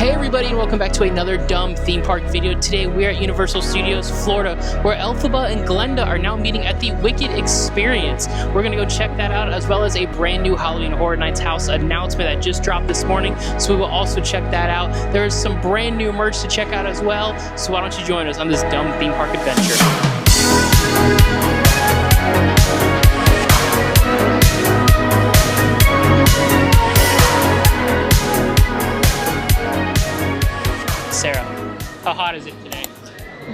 Hey everybody, and welcome back to another dumb theme park video. Today we're at Universal Studios Florida, where Elphaba and Glenda are now meeting at the Wicked Experience. We're gonna go check that out, as well as a brand new Halloween Horror Nights house announcement that just dropped this morning, so we will also check that out. There's some brand new merch to check out as well, so why don't you join us on this dumb theme park adventure. Sarah, how hot is it today?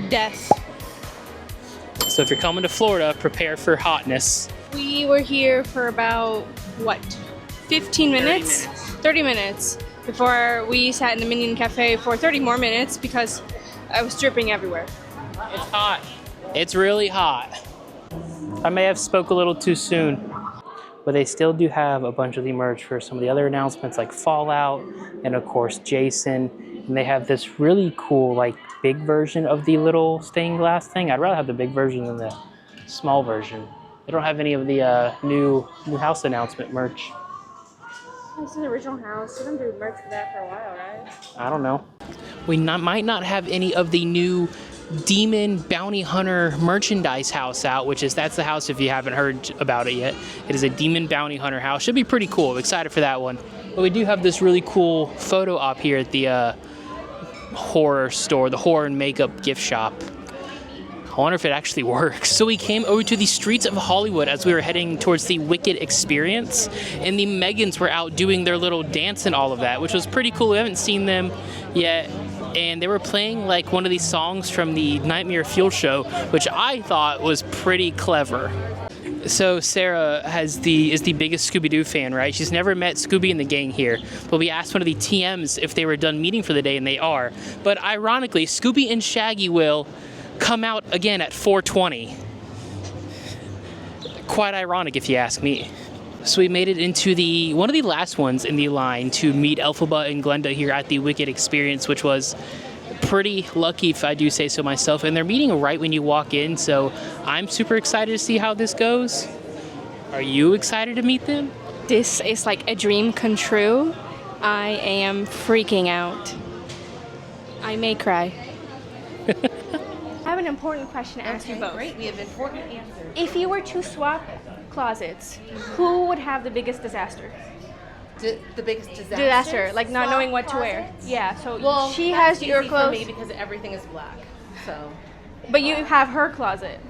Death. So if you're coming to Florida, prepare for hotness. We were here for about, what, 15 minutes? 30 minutes before we sat in the Minion Cafe for 30 more minutes because I was dripping everywhere. It's hot. It's really hot. I may have spoke a little too soon, but they still do have a bunch of the merch for some of the other announcements like Fallout and of course Jason. And they have this really cool like big version of the little stained glass thing. I'd rather have the big version than the small version. They don't have any of the new house announcement merch. This is the original house. We don't do merch for that for a while, right? I don't know. We might not have any of the new Demon Bounty Hunter merchandise house out, that's the house if you haven't heard about it yet. It is a Demon Bounty Hunter house. Should be pretty cool. I'm excited for that one. But we do have this really cool photo op here at the horror store, the horror and makeup gift shop. I wonder if it actually works. So we came over to the streets of Hollywood as we were heading towards the Wicked Experience, and the Megans were out doing their little dance and all of that, which was pretty cool. We haven't seen them yet, and they were playing like one of these songs from the Nightmare Fuel show, which I thought was pretty clever. So Sarah is the biggest Scooby-Doo fan, right? She's never met Scooby and the gang here, but we asked one of the TMs if they were done meeting for the day, and they are. But ironically, Scooby and Shaggy will come out again at 4:20. Quite ironic if you ask me. So we made it into one of the last ones in the line to meet Elphaba and Glenda here at the Wicked Experience, which was pretty lucky if I do say so myself. And they're meeting right when you walk in, so I'm super excited to see how this goes. Are you excited to meet them? This is like a dream come true. I am freaking out. I may cry. I have an important question to ask you both. Great, we have important answers. If you were to swap closets, who would have the biggest disaster? The biggest disaster? Disaster, like not knowing what to wear. Yeah, so Well, she that's has your easy clothes. for me because everything is black. So But you have her closet.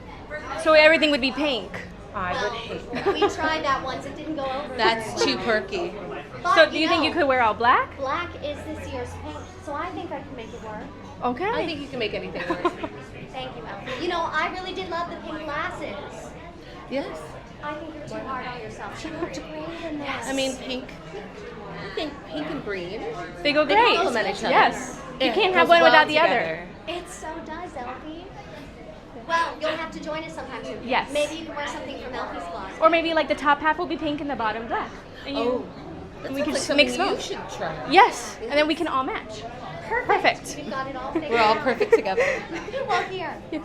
So everything would be pink. I would hate that. We tried that once, it didn't go over. That's too perky. But, So do you think you could wear all black? Black is this year's pink, so I think I can make it work. Okay. I think you can make anything work. Thank you, Elfie. You know, I really did love the pink glasses. Yes. I think you're too hard on yourself. She looked great in this. I mean, pink. I think pink and green. They go They great. complement each other. Yes. You Yeah, can't it have goes one well without the together. other. It so does, Elfie. Well, you'll have to join us sometime soon. Yes. Maybe you can wear something from Elfie's closet. Or maybe like the top half will be pink and the bottom black. And Oh, and we can like just something mix you both. should try. Yes. And then we can all match. Perfect. We've got it all figured We're all out. perfect together. Well, here. Yes.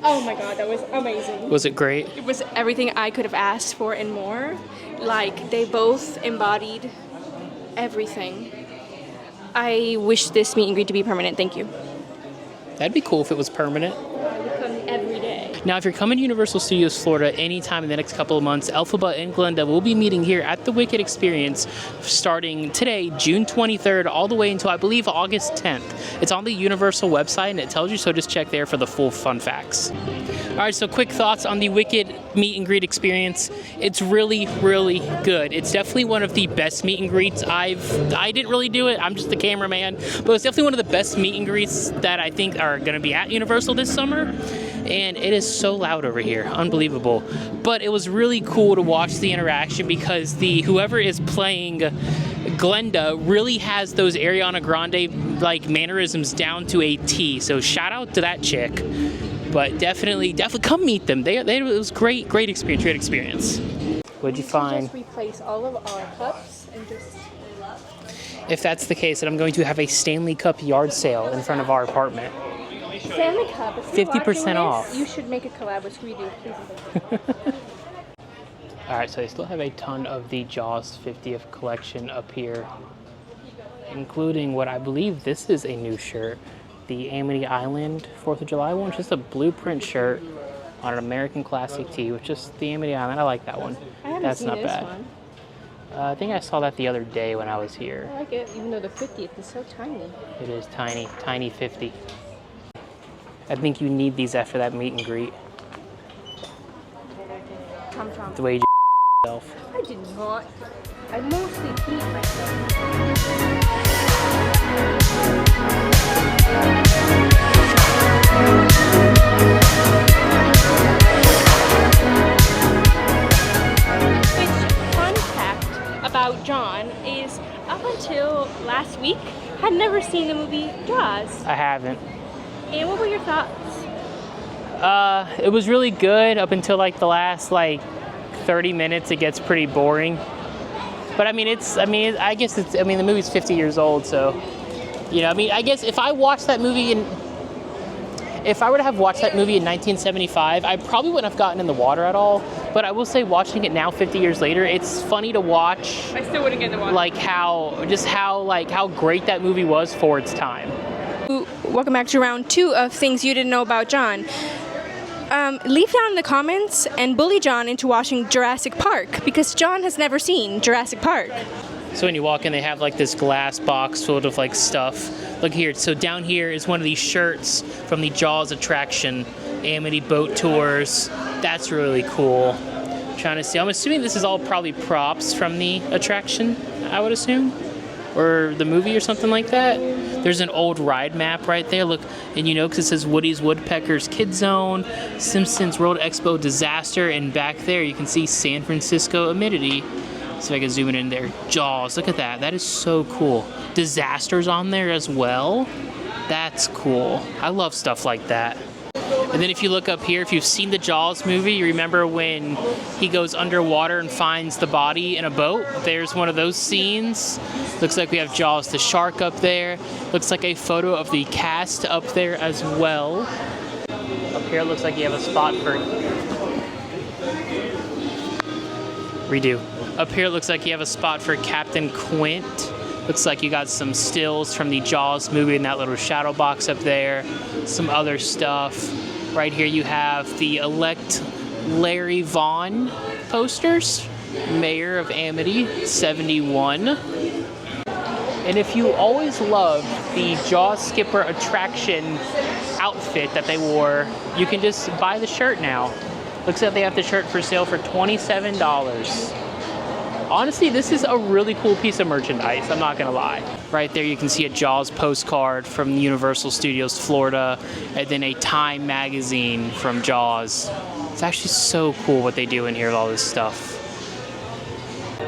Oh my god, that was amazing. Was it great? It was everything I could have asked for and more. Like, they both embodied everything. I wish this meet and greet to be permanent. Thank you. That'd be cool if it was permanent. I would come every day. Now, if you're coming to Universal Studios Florida anytime in the next couple of months, Elphaba and Glenda will be meeting here at the Wicked Experience starting today, June 23rd, all the way until, I believe, August 10th. It's on the Universal website, and it tells you, so just check there for the full fun facts. All right, so quick thoughts on the Wicked meet and greet experience. It's really, really good. It's definitely one of the best meet and greets I didn't really do it. I'm just the cameraman, but it's definitely one of the best meet and greets that I think are going to be at Universal this summer. And it is so loud over here, unbelievable. But it was really cool to watch the interaction because whoever is playing Glenda really has those Ariana Grande like mannerisms down to a T. So shout out to that chick. But definitely come meet them. It was great experience, great experience. What'd you find? Just replace all of our cups and just... If that's the case, then I'm going to have a Stanley Cup yard sale in front of our apartment. Stanley Cup. If you're 50% watching off. this, you should make a collab with Scooby-Doo, please. All right, so I still have a ton of the Jaws 50th collection up here. including what I believe this is a new shirt, the Amity Island 4th of July one, just a blueprint shirt on an American classic tee with just the Amity Island. I like that one. I haven't That's seen not this bad. one. I think I saw that the other day when I was here. I like it, even though the 50th is so tiny. It is tiny, tiny 50. I think you need these after that meet and greet. Tom Tom. The way you yourself. I did not. I mostly peed myself. Which, fun fact about John is up until last week, had never seen the movie Jaws. I haven't. And what were your thoughts? It was really good up until like the last 30 minutes. It gets pretty boring. But I guess the movie's 50 years old, so, I guess if I watched that movie if I were to have watched that movie in 1975, I probably wouldn't have gotten in the water at all. But I will say, watching it now, 50 years later, it's funny to watch. I still wouldn't get in the water. How great that movie was for its time. Welcome back to round 2 of things you didn't know about John. Leave down in the comments and bully John into watching Jurassic Park, because John has never seen Jurassic Park. So when you walk in, they have this glass box filled with stuff. Look here. So down here is one of these shirts from the Jaws attraction, Amity Boat Tours. That's really cool. Trying to see. I'm assuming this is all probably props from the attraction, I would assume, or the movie or something like that. There's an old ride map right there. Look, and because it says Woody's Woodpeckers Kid Zone, Simpsons World Expo Disaster, and back there you can see San Francisco Amity. See if I can zoom it in there. Jaws, look at that. That is so cool. Disaster's on there as well. That's cool. I love stuff like that. And then if you look up here, if you've seen the Jaws movie, you remember when he goes underwater and finds the body in a boat? There's one of those scenes. Looks like we have Jaws the shark up there. Looks like a photo of the cast up there as well. Up here it looks like you have a spot for... Redo. Up here it looks like you have a spot for Captain Quint. Looks like you got some stills from the Jaws movie in that little shadow box up there. Some other stuff. Right here you have the elect Larry Vaughn posters. Mayor of Amity, 71. And if you always loved the Jaws Skipper attraction outfit that they wore, you can just buy the shirt now. Looks like they have the shirt for sale for $27. Honestly, this is a really cool piece of merchandise, I'm not gonna lie. Right there you can see a Jaws postcard from Universal Studios Florida, and then a Time magazine from Jaws. It's actually so cool what they do in here with all this stuff.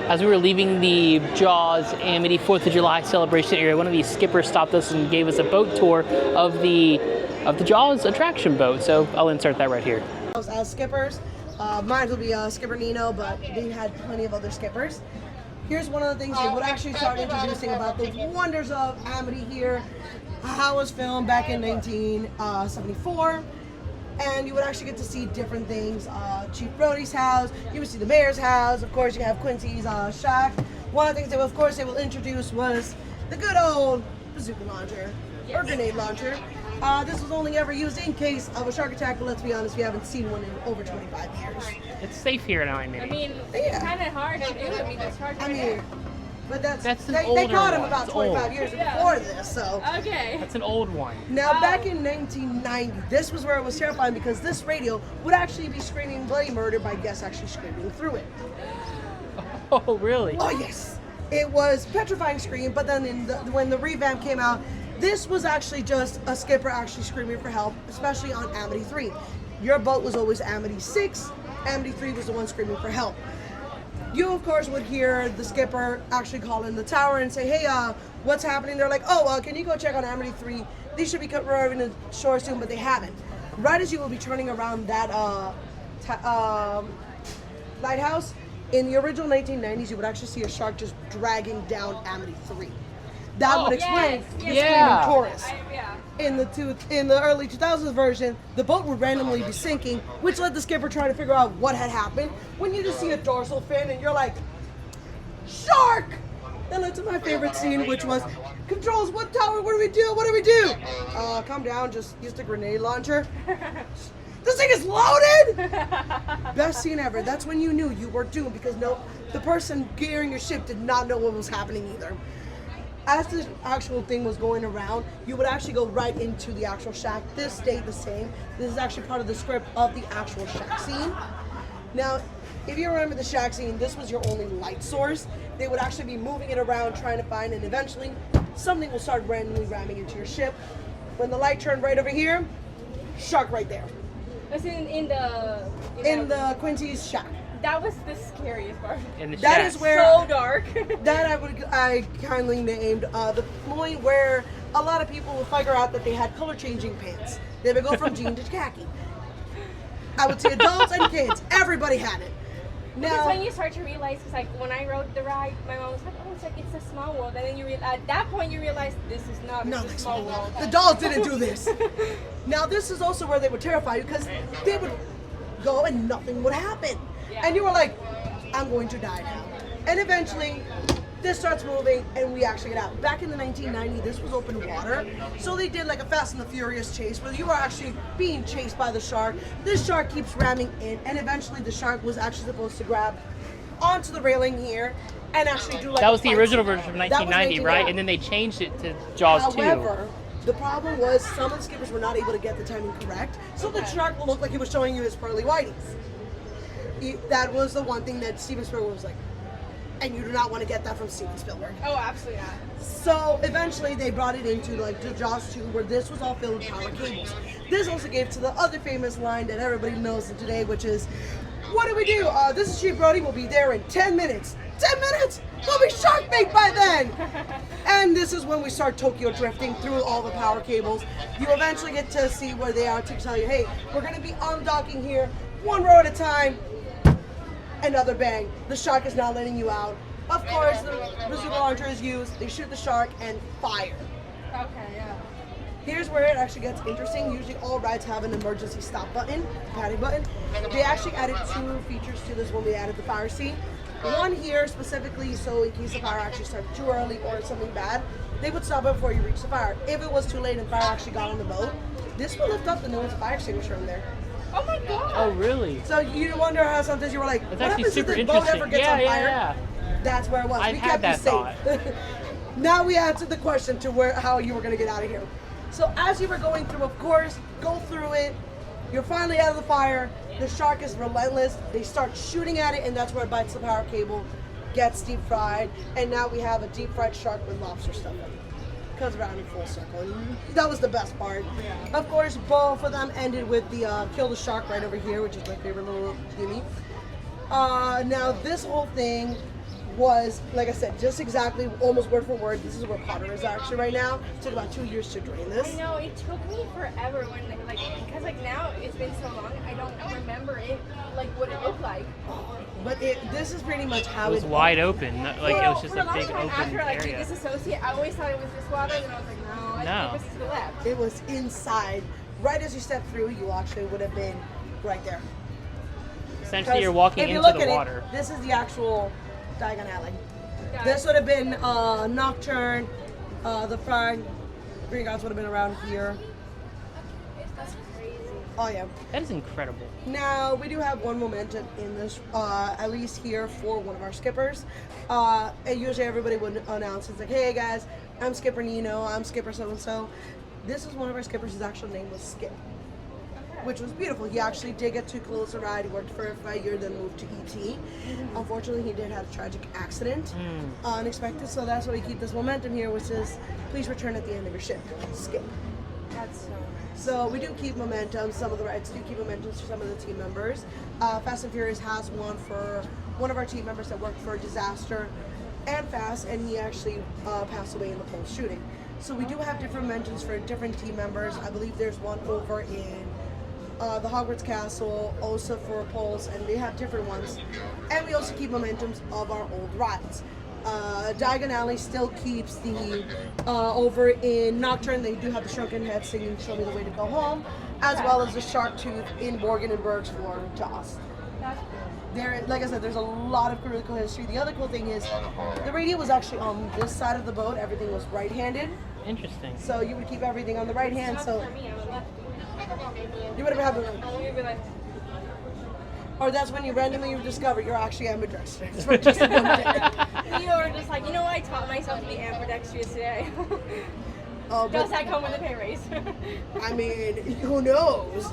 As we were leaving the Jaws Amity 4th of July celebration area, one of these skippers stopped us and gave us a boat tour of the Jaws attraction boat, so I'll insert that right here. As skippers, mine will be Skipper Nino, but they had plenty of other skippers. Here's one of the things they would actually start introducing about the wonders of Amity here, how it was filmed back in 1974, and you would actually get to see different things. Chief Brody's house, you would see the mayor's house, of course you have Quincy's shack. One of the things they will introduce was the good old bazooka launcher, or grenade launcher. This was only ever used in case of a shark attack, but let's be honest, we haven't seen one in over 25 years. It's safe here now, Amity. It's kind of hard to do. It's hard to But That's an they older caught him one. about It's 25 old. years before this, so. Okay. That's an old one. Now, back in 1990, this was where it was terrifying because this radio would actually be screaming bloody murder by guests actually screaming through it. Oh, really? Oh, yes. It was petrifying scream, but then when the revamp came out, this was actually just a skipper actually screaming for help, especially on Amity 3. Your boat was always Amity 6, Amity 3 was the one screaming for help. You, of course, would hear the skipper actually call in the tower and say, hey, what's happening? They're like, can you go check on Amity 3? These should be arriving to shore soon, but they haven't. Right as you will be turning around that lighthouse, in the original 1990s, you would actually see a shark just dragging down Amity 3. That would explain the screaming chorus. In the early 2000s version, the boat would randomly be sinking, which led the skipper trying to figure out what had happened. When you just see a dorsal fin and you're like, shark! That led to my favorite scene, which was, controls, what tower, what do we do, what do we do? Calm down, just use the grenade launcher. This thing is loaded! Best scene ever. That's when you knew you were doomed because the person gearing your ship did not know what was happening either. As the actual thing was going around, you would actually go right into the actual shack. This stayed the same. This is actually part of the script of the actual shack scene. Now, if you remember the shack scene, this was your only light source. They would actually be moving it around trying to find, and eventually something will start randomly ramming into your ship. When the light turned right over here, shark right there. That's in the Quincy's shack. That was the scariest part. In the That shack. is where So dark. that I kindly named the point where a lot of people will figure out that they had color changing pants. They would go from jean to khaki. I would say adults and kids, everybody had it. Because Now, when you start to realize, because like when I rode the ride, my mom was like, "Oh, it's like it's a small world," and then at that point you realize this is not no, a like small world. the dolls didn't do this. Now this is also where they would terrify you because they would go and nothing would happen, Yeah. and you were like, "I'm going to die now." And eventually, this starts moving, and we actually get out. Back in the 1990s, this was open water, so they did like a Fast and the Furious chase where you are actually being chased by the shark. This shark keeps ramming in, and eventually the shark was actually supposed to grab onto the railing here and actually do like That a was the fight original scene. version from That was 1990, right? 1990. And then they changed it to Jaws 2. However, the problem was some of the skippers were not able to get the timing correct, so the shark will look like he was showing you his pearly whiteys. That was the one thing that Steven Spielberg was like, and you do not want to get that from Steven Spielberg. Oh, absolutely not. So eventually they brought it into like the Jaws 2 where this was all filled with power cables. This also gave to the other famous line that everybody knows today, which is, what do we do? This is Chief Brody, we'll be there in 10 minutes. 10 minutes? We'll be shark bait by then! And this is when we start Tokyo drifting through all the power cables. You eventually get to see where they are to tell you, hey, we're gonna be undocking here, one row at a time. Another bang. The shark is now letting you out. Of course, the bazooka launcher is used. They shoot the shark and fire. Okay, yeah. Here's where it actually gets interesting. Usually all rides have an emergency stop button, panic button. They actually added 2 features to this when they added the fire scene. One here specifically so in case the fire actually started too early or something bad, they would stop it before you reach the fire. If it was too late and fire actually got on the boat, this would lift up and there was a fire extinguisher in there. Oh my god. Oh, really? So you wonder how sometimes you were like, That's what actually happens if super the boat interesting. ever gets Yeah, on yeah, fire? yeah. That's where it was. I've We had kept you that safe. Now we answered the question to how you were going to get out of here. So as you were going through, of course, go through it. You're finally out of the fire. The shark is relentless. They start shooting at it, and that's where it bites the power cable, gets deep fried, and now we have a deep fried shark with lobster stuff in it. Comes around in full circle. And that was the best part. Yeah. Of course, both of them ended with the kill the shark right over here, which is my favorite little gimme. Now this whole thing was, like I said, just exactly almost word for word. This is where Potter is actually right now. It took about 2 years to drain this. I know, it took me forever when, like, because, like, now it's been so long, I don't remember it, like, what it looked like. But this is pretty much how It was wide open. Like, it was just for a long big time open after, like, area. disassociate, I always thought it was this water, and I was like, no, I think it was to the left. It was inside. Right as you step through, you actually would have been right there. Essentially, you're walking if you into look the at water. This is the actual Diagon Alley. Yeah. This would have been Nocturne. The Frog Green Gods would have been around here. That's crazy. Oh yeah. That is incredible. Now we do have one momentum in this, at least here for one of our skippers. And usually everybody would announce, it's like, hey guys, I'm Skipper Nino, I'm Skipper so and so. This is one of our skippers. His actual name was Skip, which was beautiful. He actually did get to close a ride. He worked for it for a year, then moved to ET. Unfortunately, he did have a tragic accident, unexpected. So that's why we keep this momentum here, which is please return at the end of your shift. Skip. That's so nice. So we do keep momentum. Some of the rides do keep momentum for some of the team members. Fast and Furious has one for one of our team members that worked for Disaster and Fast, and he actually passed away in the Pulse shooting. So we do have different mentions for different team members. I believe there's one over in the Hogwarts Castle, also for Pulse, and they have different ones. And we also keep momentums of our old rides. Diagon Alley still keeps the, over in Nocturne, they do have the Shrunken Head singing Show Me the Way to Go Home, as well as the Shark Tooth in Borgin and Berg's for Jaws. That's cool. there, like I said, there's a lot of critical history. The other cool thing is the radio was actually on this side of the boat. Everything was right-handed, Interesting. so you would keep everything on the right hand. So you would have had or that's when you randomly discover you're actually ambidextrous for just one day. You were just like, you know what? I taught myself to be ambidextrous today. Just like home with a pay raise. I mean, who knows?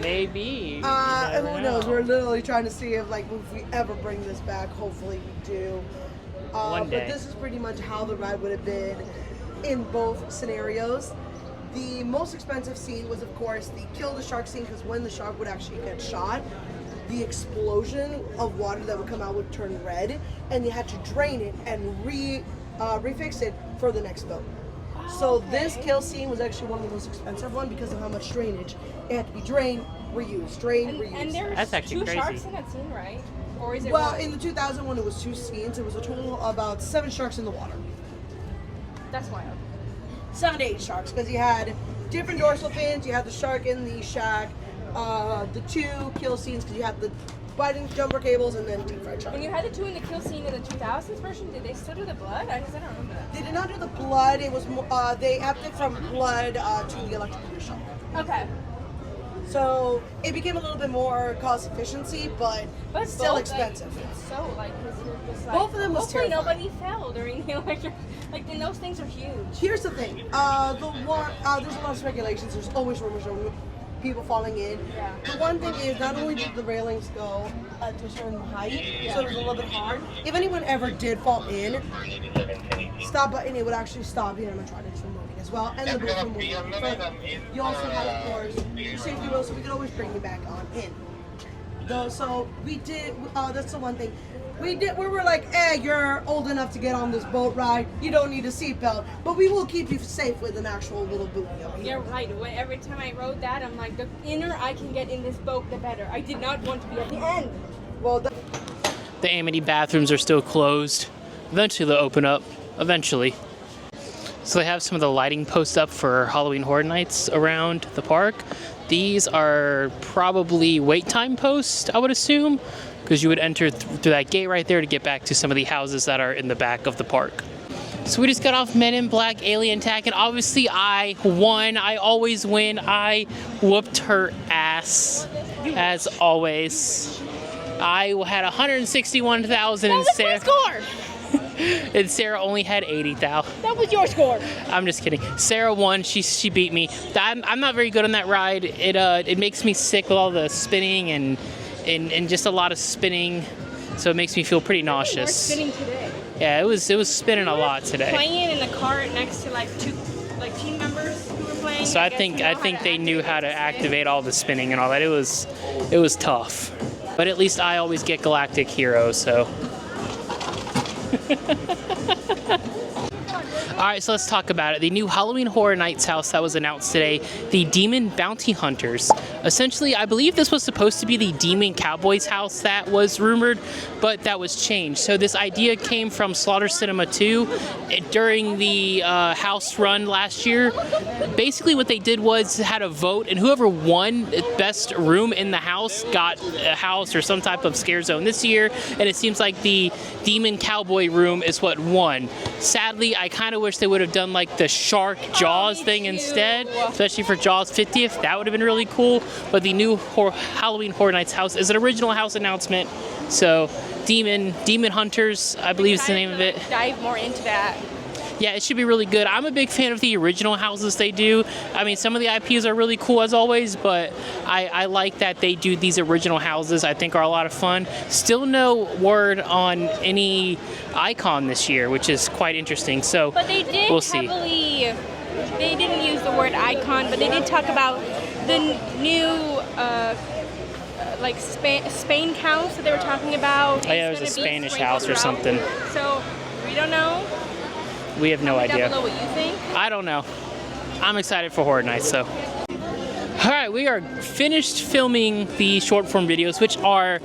Maybe. Who knows? We're literally trying to see if we ever bring this back. Hopefully we do. One day. But this is pretty much how the ride would have been in both scenarios. The most expensive scene was, of course, the kill the shark scene, because when the shark would actually get shot, the explosion of water that would come out would turn red, and you had to drain it and refix it for the next boat. So this kill scene was actually one of the most expensive one because of how much drainage. It had to be drained, reused, drained, reused. And there's That's actually two crazy. sharks in that scene, right? Or is it Well, one? in the 2001, it was 2 scenes. It was a total of about 7 sharks in the water. That's wild. 7 to 8 sharks, because you had different dorsal fins. You had the shark in the shack, the 2 kill scenes, because you had the biting jumper cables and then deep fried shark. When you had the 2 in the kill scene in the 2000s version, did they still do the blood? I don't remember that. They did not do the blood. It was they upped it from blood to the electrical shock. Okay. So it became a little bit more cost efficiency, but But still both, expensive. Like, it's so because you're just like. Both of them was hopefully terrifying. nobody fell during the electric. Like, and those things are huge. Here's the thing. There's a lot of speculations. There's always rumors of people falling in. Yeah. The one thing is, not only did the railings go to a certain height, so it was a little bit hard. If anyone ever did fall in, stop button, it would actually stop the animatronics from moving as well, and the boat from moving any further. You also had, of course, your safety wheel, so we could always bring you back on in. Though, so we did. That's the one thing. We were like, you're old enough to get on this boat ride. You don't need a seatbelt, but we will keep you safe with an actual little buoy over here. You're right. Every time I rode that, I'm like, the inner I can get in this boat, the better. I did not want to be at the end. Well, The Amity bathrooms are still closed. Eventually they'll open up. Eventually. So they have some of the lighting posts up for Halloween Horror Nights around the park. These are probably wait time posts, I would assume, because you would enter through that gate right there to get back to some of the houses that are in the back of the park. So we just got off Men in Black Alien Attack, and obviously I won. I always win. I whooped her ass, as always. I had 161,000 and Sarah. Score! And Sarah only had 80,000. That was your score. I'm just kidding. Sarah won. She beat me. I'm not very good on that ride. It makes me sick with all the spinning and just a lot of spinning, so it makes me feel pretty We're nauseous. spinning today. Yeah, it was spinning a lot today. Playing in the cart next to like 2 team members who were playing. So I guess think you know they knew how to the spin. activate all the spinning and all that. It was tough, but at least I always get Galactic Hero. So. Alright, so let's talk about it. The new Halloween Horror Nights house that was announced today, the Demon Bounty Hunters. Essentially, I believe this was supposed to be the Demon Cowboys house that was rumored, but that was changed. So this idea came from Slaughter Cinema 2 during the house run last year. Basically what they did was had a vote, and whoever won best room in the house got a house or some type of scare zone this year, and it seems like the Demon Cowboy room is what won. Sadly, I kind of wish they would have done like the Shark Jaws me thing too. instead, especially for Jaws 50th. That would have been really cool. But the new Halloween Horror Nights house is an original house announcement. So Demon Hunters, I believe is the name of it. Dive more into that. Yeah, it should be really good. I'm a big fan of the original houses they do. I mean, some of the IPs are really cool as always, but I like that they do these original houses. I think are a lot of fun. Still no word on any icon this year, which is quite interesting. So But they did we'll see. They didn't use the word icon, but they did talk about the new like Spain house that they were talking about. Oh, yeah, It's it was a gonna be Spanish sprinkled house or throughout. something. So we don't know. We have no Comment idea. down below what you think. I don't know. I'm excited for Horror Nights, so. Alright, we are finished filming the short form videos, which are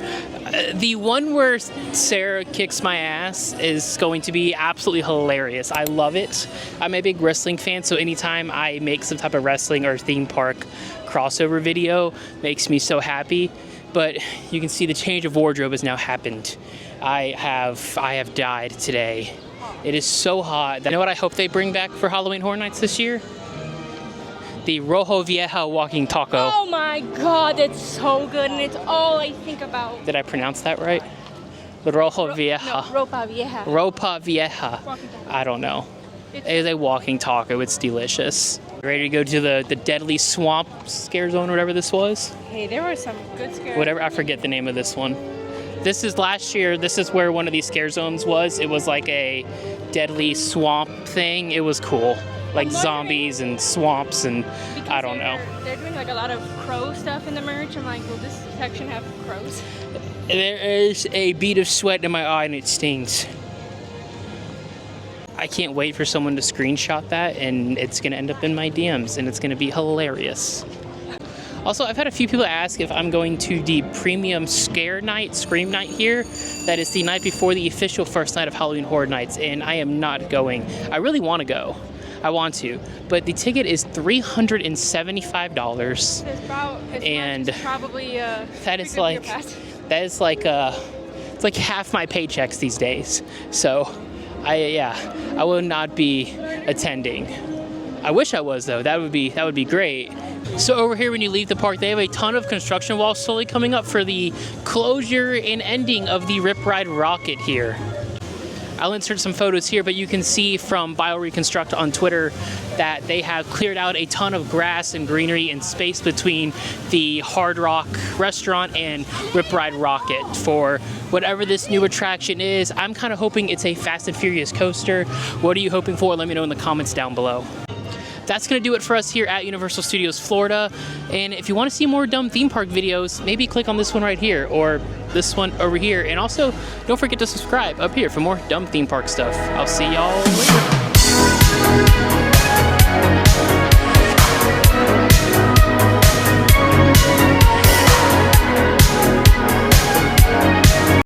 the one where Sarah kicks my ass is going to be absolutely hilarious. I love it. I'm a big wrestling fan, so anytime I make some type of wrestling or theme park crossover video makes me so happy. but you can see the change of wardrobe has now happened. I have died today. It is so hot. You know what I hope they bring back for Halloween Horror Nights this year? The Rojo Vieja walking taco. Oh my god, that's so good, and it's all I think about. Did I pronounce that right? The Rojo Vieja. No, ropa vieja. Ropa Vieja. I don't know. It is a walking taco. It's delicious. Ready to go to the Deadly Swamp Scare Zone, or whatever this was? Hey, there were some good scares. Whatever, I forget the name of this one. This is last year. This is where one of these scare zones was. It was like a deadly swamp thing. It was cool. Like zombies and swamps and I don't know. They're doing like a lot of crow stuff in the merch. I'm like, will this section have crows? There is a bead of sweat in my eye and it stings. I can't wait for someone to screenshot that and it's going to end up in my DMs and it's going to be hilarious. Also, I've had a few people ask if I'm going to the premium scare night, Scream Night here. That is the night before the official first night of Halloween Horror Nights, and I am not going. I really want to go. I want to, but the ticket is $375. And probably that is like it's like half my paychecks these days. So I will not be attending. I wish I was though. That would be great. So over here, when you leave the park, they have a ton of construction walls slowly coming up for the closure and ending of the Rip Ride Rocket here. I'll insert some photos here, but you can see from BioReconstruct on Twitter that they have cleared out a ton of grass and greenery and space between the Hard Rock restaurant and Rip Ride Rocket for whatever this new attraction is. I'm kind of hoping it's a Fast and Furious coaster. What are you hoping for? Let me know in the comments down below. That's going to do it for us here at Universal Studios Florida. And if you want to see more dumb theme park videos, maybe click on this one right here or this one over here. And also, don't forget to subscribe up here for more dumb theme park stuff. I'll see y'all later.